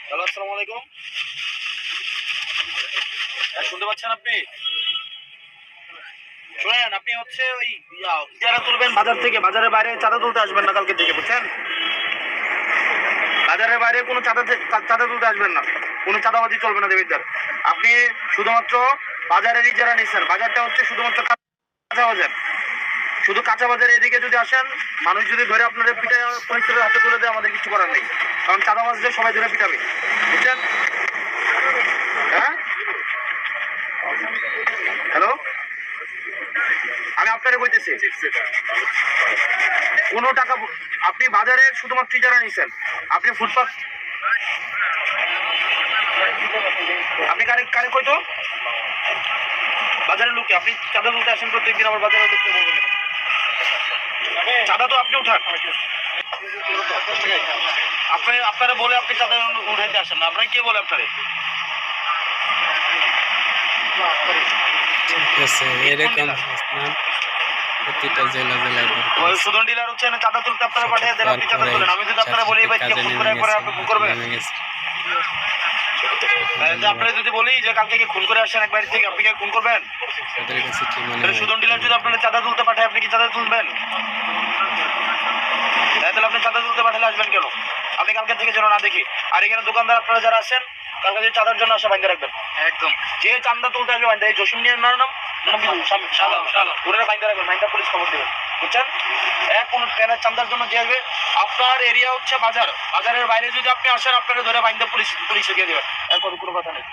Hello, আসসালামু আলাইকুম। শুনতে পাচ্ছেন আপনি? শুনেন, আপনি হচ্ছে ওই ইজারা তুলবেন বাজার থেকে, বাজারের বাইরে চাঁদা তুলতে আসবেন না কালকে থেকে, বুঝছেন? বাজারের বাইরে কোনো চাঁদা তুলতে আসবেন না, কোনো চাঁদাবাজি চলবে না দেবিদ্দার। আপনি শুধুমাত্র বাজারের ইজারা নিচ্ছেন, বাজারটা হচ্ছে শুধুমাত্র কাঁচা বাজার। শুধু কাঁচা বাজারে এদিকে যদি আসেন, মানুষ যদি ধরে আপনাদের পিঠায় পরিস্থিতির হাতে তুলে দেয়, আমাদের কিছু করার নেই, কারণ চাঁদাবাজদের সবাই ধরে পিটাবে, বুঝছেন? হ্যাঁ, হ্যালো, আমি আপনারে বলতেছি, কোনো টাকা আপনি বাজারে শুধুমাত্র ইজারা নিচ্ছেন। আপনি ফুটপাত, আপনি কারে কারে কইতো বাজারের লোককে আপনি চাঁদা তুলতে আসেন প্রত্যেকদিন, আমার বাজারের লোককে বলবেন চাঁদা তো আপনি উঠান। আপনি আপনারা বলে আপনি চাঁদা উঠাইতে আসেন না, আপনাকে কে বলে আপনারে? ঠিক আছে, এরকম প্রতিটা জেলা জেলায় ওই সুদন ডিলার হচ্ছে না, চাঁদা তুলতে আপনারা পাঠিয়ে দেন, আপনি চাঁদা তুলেন। আমি যদি আপনারা বলি ভাই ফোন করে পরে আপনি ফোন করবেন, আপনারা যদি বলি যে কালকে কি খুন করে আসেন এক বাড়ি থেকে, আপনি কি খুন করবেন? সুদন ডিলার যদি আপনারা চাঁদা তুলতে পাঠায়, আপনি কি চাঁদা তুলবেন? তাহলে আপনি চাঁদা তুলতে পাঠালে আসবেন কেন? আপনি কালকে থেকে যেন না দেখি। আর এখানে দোকানদার আপনারা যারা আছেন, কালকে যে চাঁদার জন্য আসা বাইন্ধে রাখবেন একদম। যে চাঁদা তুলতে আসবে বাইন্ধে, এই জসিম নিয়ে নাম ওরা বাইন্ধে রাখবেন, বাইন্ধা পুলিশ খবর দেবেন, বুঝছেন? কোনো ট্রেনের চাঁদার জন্য যে আসবে, আপনার এরিয়া হচ্ছে বাজার, বাজারের বাইরে যদি আপনি আসেন, আপনাকে ধরে বাইন্ধে পুলিশে দিয়ে দেবেন, এরপর কোনো কথা নেই।